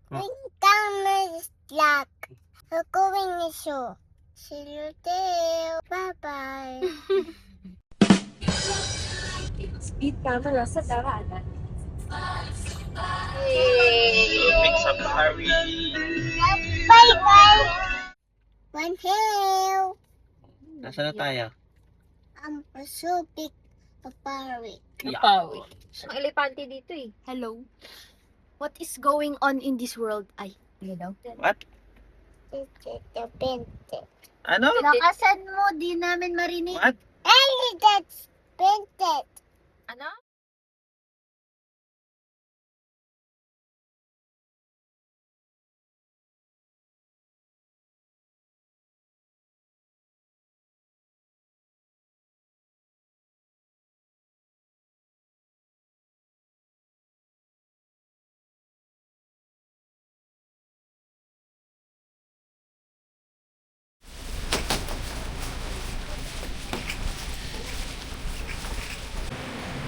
Down slack. We're going to show. See you there. Bye-bye. Speed camera sa daranan. Big safari. Bye-bye. One hill. Nasaan na tayo? I'm so big safari. Napawi. Ang elepante dito eh. Hello. What is going on in this world? Ay, ano daw? What? The painted. Ano? Lakasan mo, di namin marinig. What? Hey, that's painted. Ano?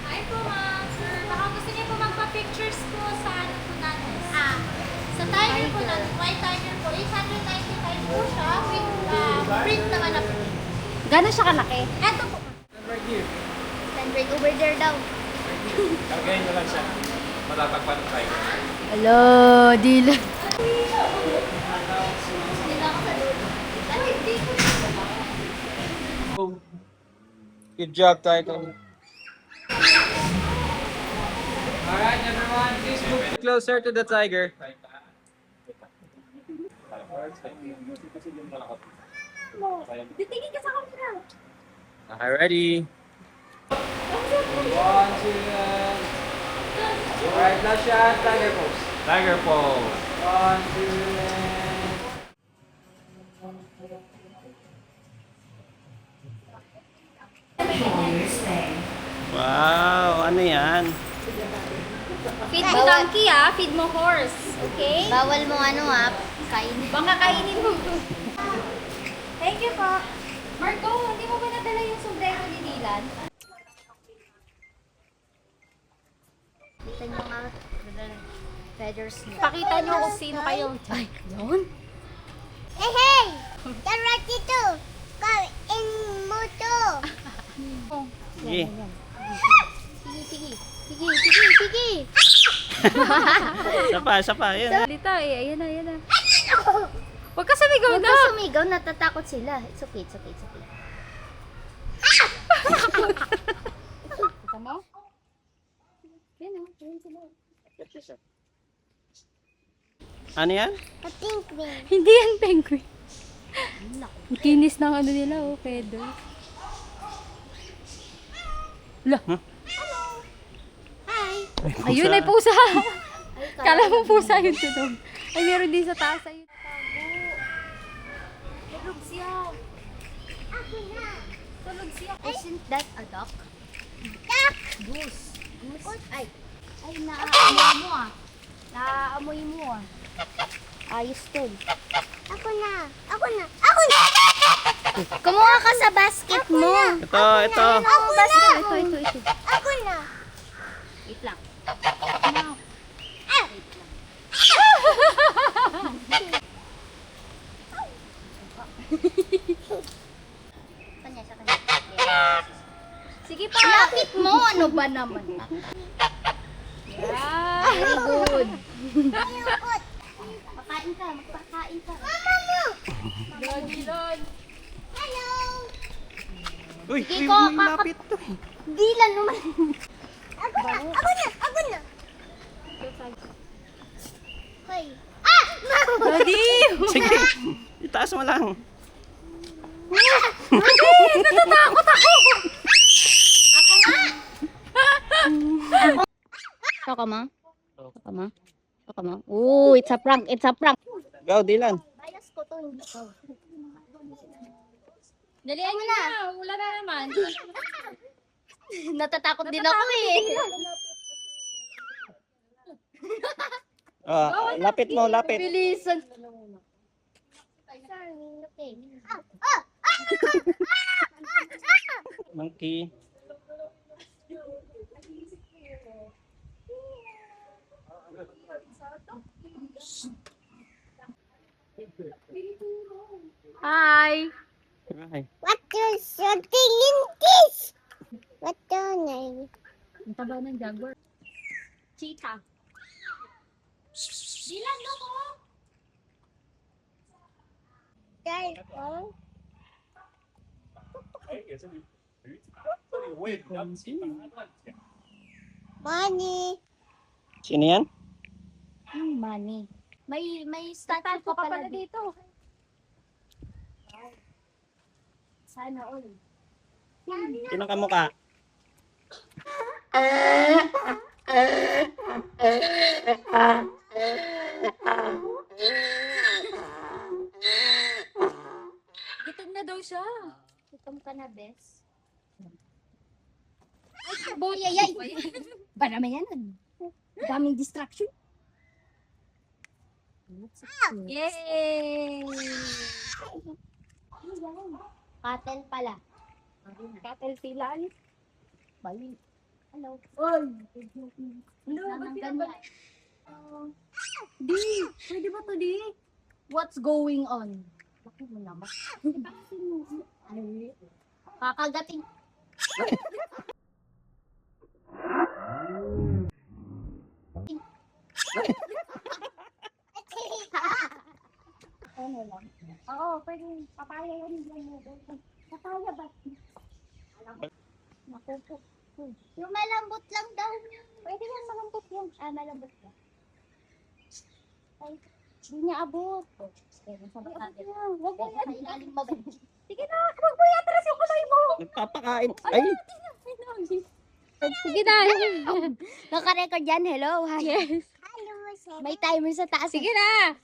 Hi po, ma'am. Sir, baka gusto niyo po magpa-pictures po sa ano po natin? Sa tiger po natin. White tiger po. 895 po siya with print naman na po. Gano'n siya kalaki? Eto po. Right here. Stand right over there daw. Kagayin mo lang siya. Matatagpan ng tiger. Hello, dila. Hindi na ako sa dulo. Ay, hindi po. Good job, Titan. Alright, everyone, please move closer to the tiger. Titingin ka sa camera. Alright, ready? One, two, and... Alright, last shot, tiger pose. Tiger pose. One, two, and... Wow, ano yan? Feed mo donkey feed mo horse. Okay? Bawal mo kainin. Baka kainin mo. Thank you po. Marco, hindi mo ba nadala yung sombrero ni Dylan? Kita nyo nga, feathers niya. Pakita nyo kung sino kayo. Ay, yun? Hey, hey! Tara dito! Kain mo to! Sige. Sige, sige. Sige, sige, sige. Isa pa, yun. Salita eh. Ayan na, ayan na. Huwag ka sumigaw Huwag na. ka sumigaw, natatakot sila. It's okay, it's okay, it's okay. Kita mo? Yan o. Ayan sila. Ano yan? A penguin. Hindi yan penguin. Ang kinis ng ano nila, feather. Lah. Hi! Ayun, ay pusa. Kala mo pusa yung tunog. Ay, meron din sa taas. Ayun, tago. Tulog siya. Ako na! Tulog siya. Isn't that a duck? Duck! Goose. Goose. Ay. Ay, naaamoy mo Naaamoy mo Ayos tol. Ako na! Ako na! Ako na! Kumuha ka sa basket mo! Ito. Ako na! Ito. Ako na! Wait lang. Kanya, sa kanya. Sige pa. Lapit mo. Ano ba naman? Yeah. Very good. Ayokot! Pakain ka. Magpakain ka. Mama mo! Lon. Hello! Uy, Sige uy, ko, uy, lapit to. Dilan naman! Ako na! Ako na! Ako na! Hoy! Ah! Daddy! Sige, itaas mo lang. Natatakot ako! Ako ma? Ako ma? Ako ma? Ooh, it's a prank. It's a prank. Go, Dylan. Bias ko to, hindi ko. Dalian mo na. Wala na naman. Natatakot din ako eh. Lapit mo, lapit. Bilisan. Monkey. Hi! Ay, What is shooting in this? What the name? Ang taba ng jaguar. Cheetah. Dilan, look, oh. Telephone. Money. sino yan? Money. May statue ka pala dito. Sana all. Sino kamukha? Gutom na daw siya. Gutom ka na, bes. Ay, ay, ay. Ba naman yan? Daming distraction. Yay! Cattle pala. Cattle filan. Bali. Hello. Oy! Hello, ba't ganyan? Di! Pwede ba to, Di? What's going on? Bakit mo naman? Ay, kakagating. Ano lang? Oo, pwede. Papaya yun. Papaya ba? Naku po. Yung malambot lang daw. Pwede yan, malambot yan. Ah, malambot yan. Ay, hindi niya abot. Sige, nasa bata din. Huwag mo yan. Ilalim mo ba? Sige na, huwag mo yan. Atras yung kamay mo. Nagpapakain. Ay! Sige na. Naka-record yan. Hello. Hi. Yes. Hello, sir. May timer sa taas. Sige na.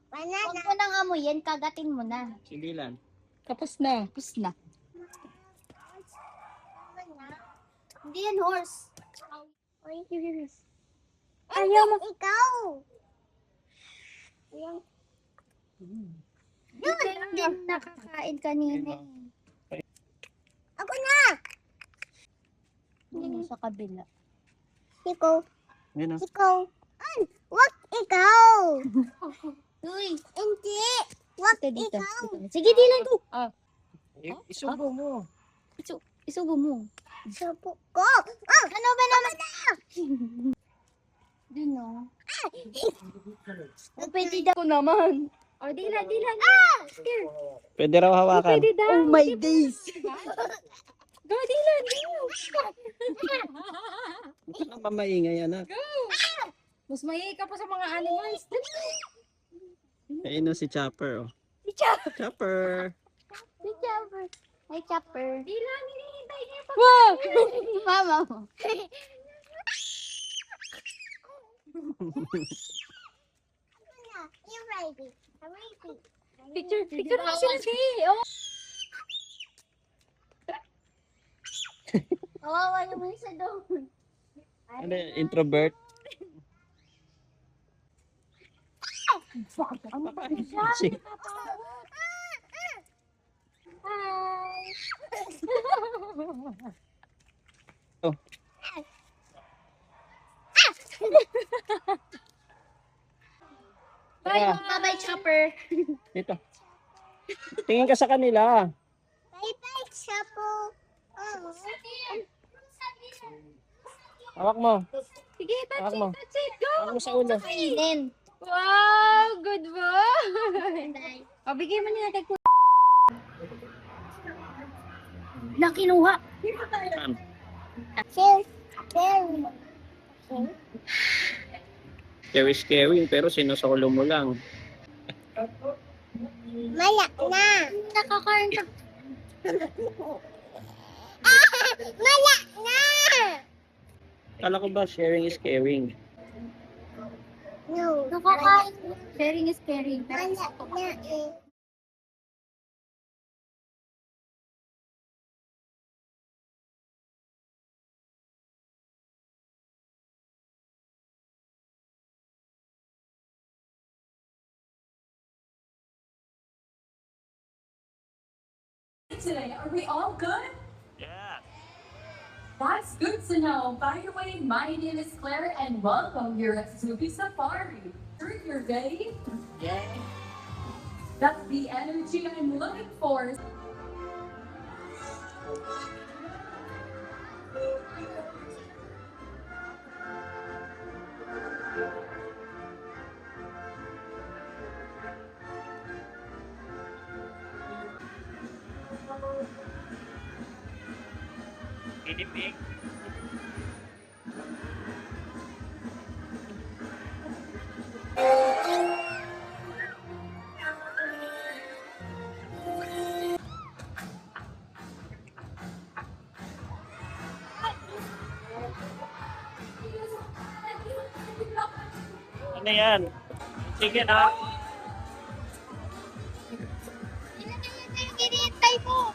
Huwag Banana. mo nang amuyin. Kagatin mo na. Si Dylan. Tapos na. Tapos na. Hindi yan horse. Ayaw mo. Ikaw. Ayaw. Yun din nakakain kanina. Ako na. Hindi sa kabila. Ikaw. Yan o. Ikaw. Ay, wag ikaw. Uy. Hindi. Wag Dito, dito. ikaw. Sige, dilan ko. Isubo mo. Isubo mo. Subo ko. Ah, Ano ba naman? Dino. Pwede daw naman. O, dilan. Here. Pwede raw hawakan. daw. Oh my days. Go, dilan. Huwag ka nang mamaingay, anak. Mas mahihi ka pa sa mga animals. Ayun o si Chopper. Oh. Si Chopper. Chopper. Si Chopper. Hi, Chopper. Dilan, hinihintay niya pa. Wow! Mama mo. you ready? I'm ready. Picture mo sila, si. Oh. Kawawa naman sa doon. Ano, introvert? Ano ba Si- Hi. Oh. Bye-bye, Chopper. Dito. Tingin ka sa kanila. Bye-bye, Chapo. Oh. Hawak mo. Sige, Hawak mo. that's it. Go. Hawak mo sa ulo. Kainin. Wow, good boy. O, bigay mo niya kay Kuya. Na kinuha. Chill. Chill. Scary, pero sinusolo mo lang. Malak na. Nakakain ka. Malak na. Kala ko ba sharing is caring? No. Nakakain. Sharing is caring. Malak na eh. Today, are we all good? Yeah. That's good to know. By the way, my name is Claire and welcome here at Zubi Safari. Are you ready? Yeah. That's the energy I'm looking for. Pinipig. Ano yan? Chicken ha? Hinihintay mo.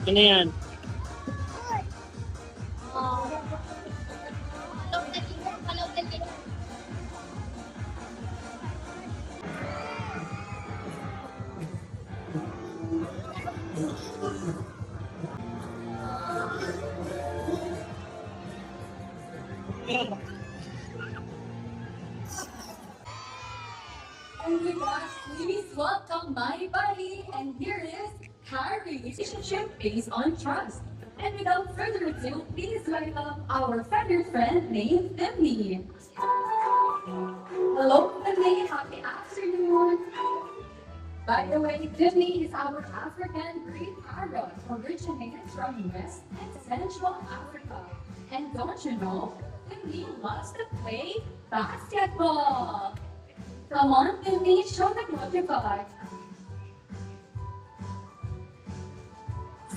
Ano yan? And with us, please welcome my buddy. And here is Harry, relationship based on trust. And without further ado, please welcome our feathered friend named Timmy. Hello, Timmy. Happy afternoon. By the way, Timmy is our African green parrot, originated from West and Central Africa. And don't you know, Timmy loves to play basketball. Come on, Timmy, show them what you got.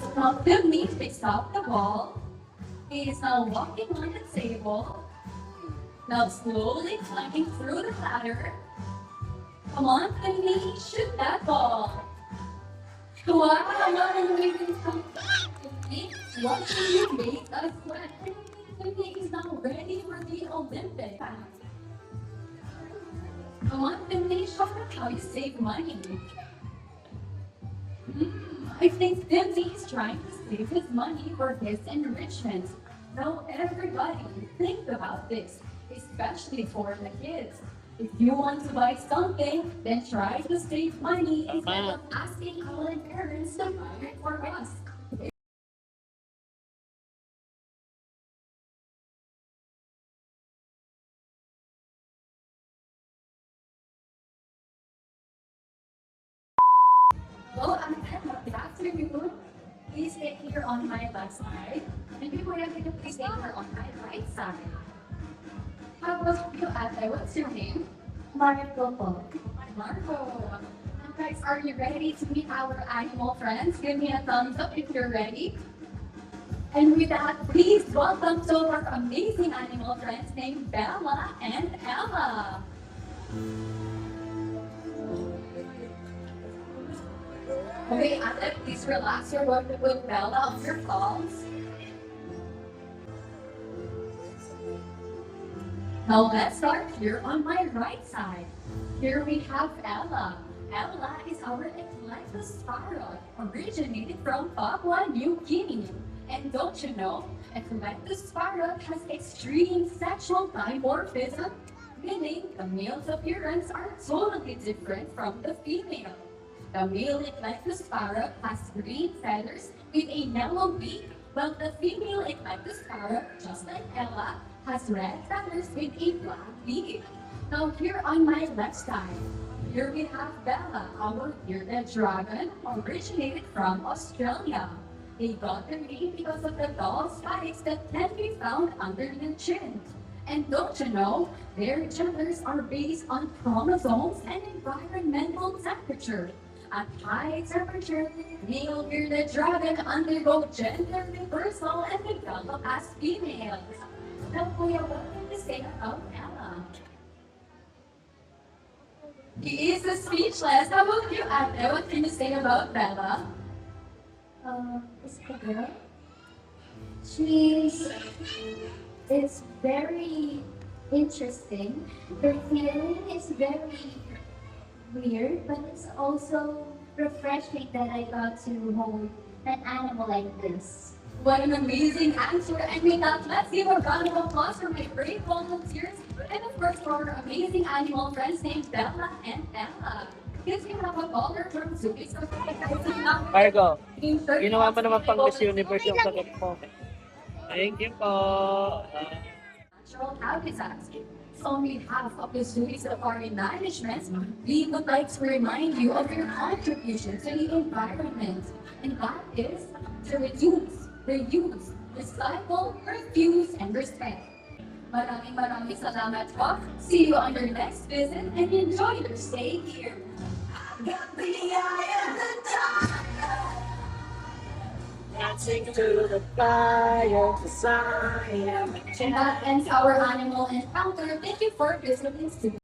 So now Timmy picks up the ball. He is now walking on the table. Now slowly climbing through the ladder. Come on, Timmy, shoot that ball. Wow, what an amazing Timmy. What can you make us sweat? Timmy is now ready for the Olympics. Come on, Timmy, show them how you save money. I think Timmy is trying to save his money for his enrichment. Now, everybody, think about this, especially for the kids. If you want to buy something, then try to save money instead of asking our parents to buy it for us. Well, good afternoon. Please stay here on my left side. And you would to please stay here on my right side. How about you, Ate? What's your name? Marco po. Marco. Now, guys, are you ready to meet our animal friends? Give me a thumbs up if you're ready. And with that, please welcome to our amazing animal friends named Bella and Ella. Okay, Ate, please relax. You're going to put Bella on your palms. Now let's start here on my right side. Here we have Ella. Ella is our Eclectus parrot, originated from Papua New Guinea. And don't you know, Eclectus parrot has extreme sexual dimorphism, meaning the male's appearance are totally different from the female. The male Eclectus parrot has green feathers with a yellow beak, while the female Eclectus parrot, just like Ella, has red feathers with a black beak. Now here on my left side, here we have Bella, our bearded dragon, originated from Australia. They got their name because of the dull spikes that can be found under the chin. And don't you know, their genders are based on chromosomes and environmental temperature. At high temperature, male bearded dragon undergo gender reversal and develop as females. Now, Kuya, what can you say about Ella? He is speechless. How about you, Ate? What can you say about Bella? Is the girl? She's is very interesting. Her feeling is very weird, but it's also refreshing that I got to hold an animal like this. What an amazing answer! And with that, let's give a round of applause for my brave volunteers and of course for our amazing animal friends named Bella and Ella. Because we have a caller from Zoomies. Margo, ginawa mo naman pang Miss Universe yung sagot mo. Thank you po. Natural habitats. It's only half of the duties of our management. We would like to remind you of your contribution to the environment, and that is to reduce, reuse, recycle, refuse, and respect. Maraming salamat po. See you on your next visit and enjoy your stay here. Dancing to the fire, And that ends our animal encounter. Thank you for visiting.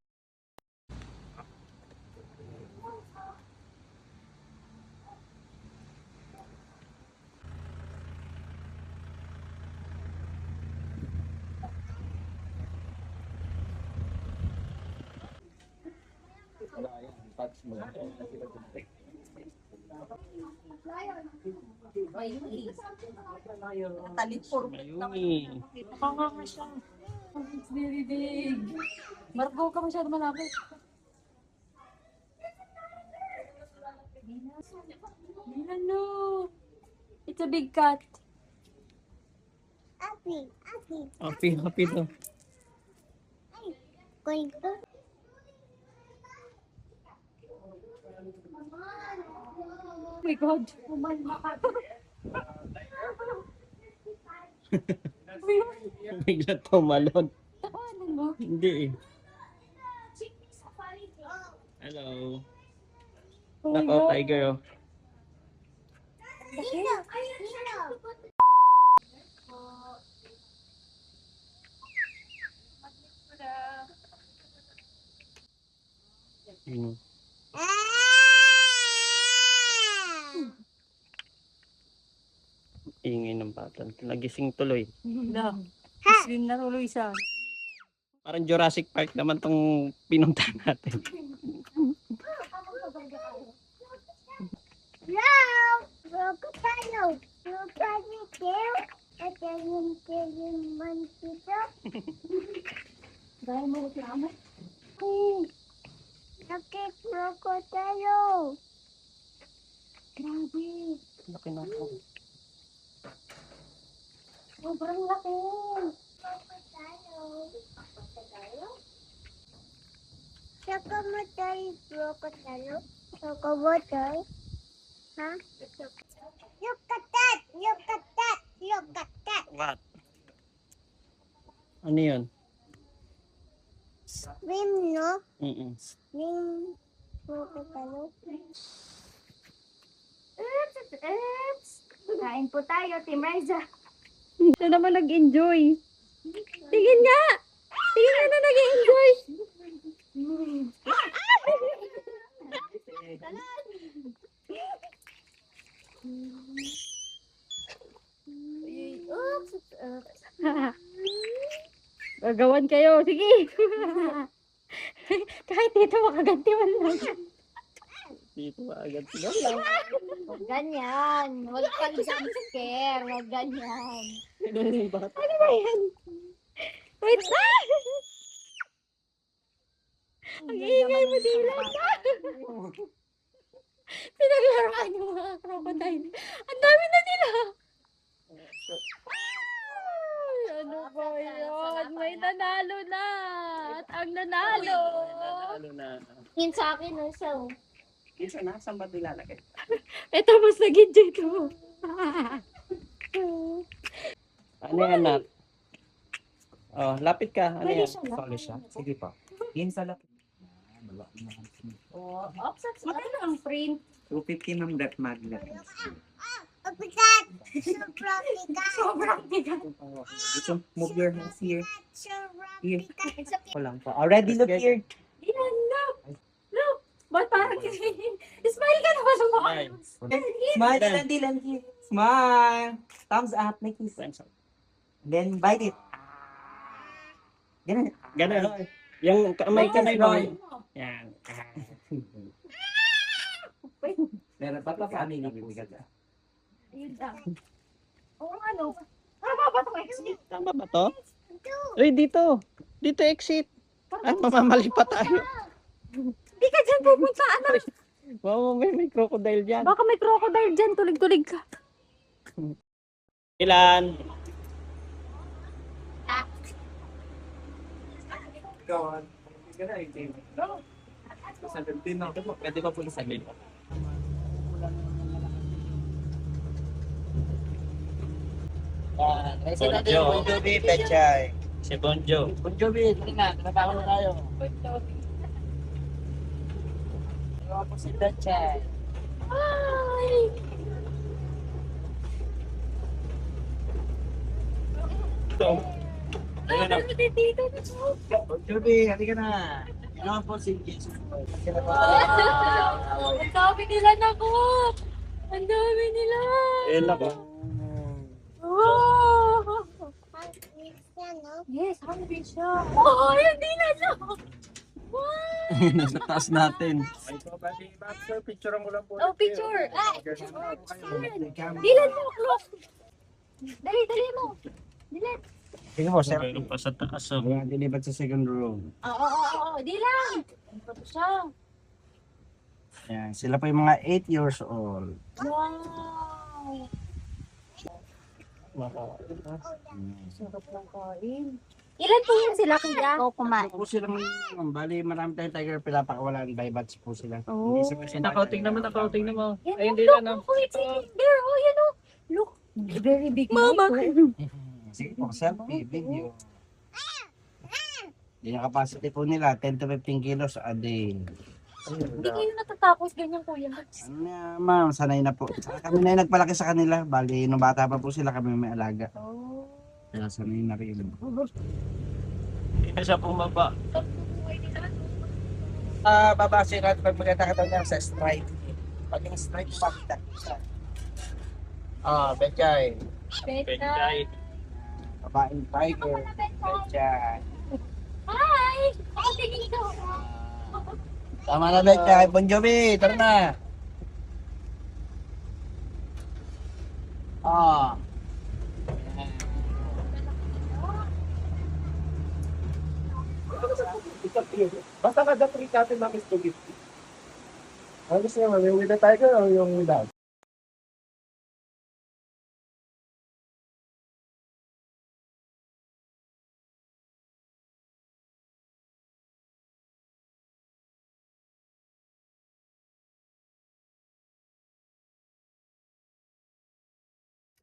Mayumi. It's very big. Margo ka masyado malapit. No. It's a big cat. Happy. Happy to. Going to. Oh my God. Oh my God. Bigla tumalon. Tawanan mo. Hindi eh. Hello. Oh my Nako, God. tiger oh. Dino. Hmm. Ingay ng bata. Nagising tuloy. No. Swim na tuloy siya. Parang Jurassic Park naman tong pinuntahan natin. Crocodile. Crocodile. Ito yung mansito. Dahil mo reklamo. Laki crocodile. Grabe. Laki na ako. Sobrang laki. Saka mo tayo crocodile. Saka mo tayo. Ha? Look at that! Look at that! Look at that! What? Ano yun? Swim, no? Swim. Crocodile. Kain po tayo, Team Riza. Siya naman nag-enjoy. Tingin nga! Tingin nga na nag-enjoy. Gagawan kayo, sige. Kahit dito makaganti man lang. Dito ba agad sila lang? Huwag ganyan. Huwag kang jump scare. Huwag ganyan. Bakit? Ano ba yan? Wait na! Ang ingay mo dila na! Pinaglaruan yung mga crocodile. Ang dami na nila! Ay, ano ba yun? May nanalo na! At ang nanalo! Ano na? Yun sa akin, no? So, Isa na, saan ba nilalagay? eto mas nag-enjoy ko. Ano yan, Nat? Oh, lapit ka. Ano yan? Solid siya. Sige pa. Yun sa lapit. Oh, opsats. Magkano ang print? 250 ng that magnet. Opikat! Sobrang bigat! Sobrang bigat. So, move your hands here. Sobrang Here. bigat! Ko lang pa. Already look Let's here. Yan, look! Look! Ba't parang smile ka na ba sa mukha? Nice. Smile, Dylan here. Smile. Thumbs up. Make kiss. Thanks. Then bite it. Ganun. Ganun. Yung kamay mo. Yan. Meron pa pa kami nabibigyan. Ayun lang. Oo, ano? Tama ba itong exit? Tama ba to? Uy, dito. Dito exit. At mamamali pa tayo. Hindi ka dyan pupunta, ano? Wow, may crocodile dyan. Baka may crocodile dyan, tulig-tulig ka. Ilan? Pwede pa po sa sabihin. Kasi natin yung Bon Jovi, Pechay. Si Bonjo. Bon Jovi, dali na, tinatawag na tayo. Yung po si Pechay. Ayun na. Bon Jovi, halika na. Yun naman po si Jesus. Kasi Ang dami nila naku! Ang dami nila! Ayun na ba? Wow! Pag-mix yan, no? Yes, hungry siya. Oh, hindi na siya! Wow! Nasa taas natin. Picture mo lang po. Oh, picture! Ah! Dilan mo, clock! Dali, dali mo! Dilan! Sige po, sir. Meron pa sa taas. Oh. Mga dilibat sa second room. Oo, Dilan! Ano siya? Yan, sila po yung mga 8 years old. Wow! Sarap ng kain. Ilan po yun sila, kuya? Oo, kumain. Po silang, bali marami tayong tiger pinapakawalan by batch po sila. Oh. Hindi sila Nakauting naman, nakauting naman. Yan, Ayun din look, na. look, it's sitting there. Oh, yan oh. Look, very big. Mama. Sige po, selfie, video. Yung capacity po nila, 10 to 15 kilos a day. Hindi kayo natatakot ganyan, kuya. Ano na, ma'am, sanay na po. Kami na yung nagpalaki sa kanila. Bali, nung bata pa po sila, kami may alaga. Oh. Kaya sanay na rin. Hindi na siya bumaba. Babase natin pag magkakataon niya sa stripe. Pag yung stripe, pakita. Betchay. Penchay. Babaeng tiger. Betchay. Hi! Tingin ko. Tama na, Betchay. Bon Jovi, tara na. Basta kada 3 natin is 250. Ano gusto naman, yung with the tiger o yung without?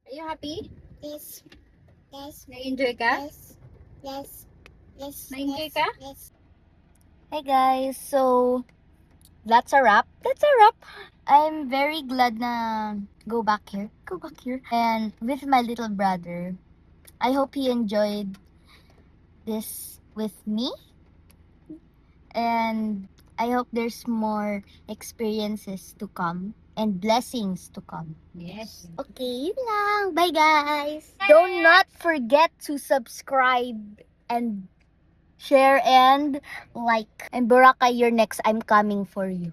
Are you happy? Yes. Yes. Na-enjoy ka? Yes. Yes. Yes. Na-enjoy yes, ka? Yes. Hey guys, so that's a wrap. I'm very glad na go back here and with my little brother. I hope he enjoyed this with me and I hope there's more experiences to come and blessings to come. Yes. Okay, yun lang. Bye guys. Do not forget to subscribe and share and like. And Boracay, you're next. I'm coming for you.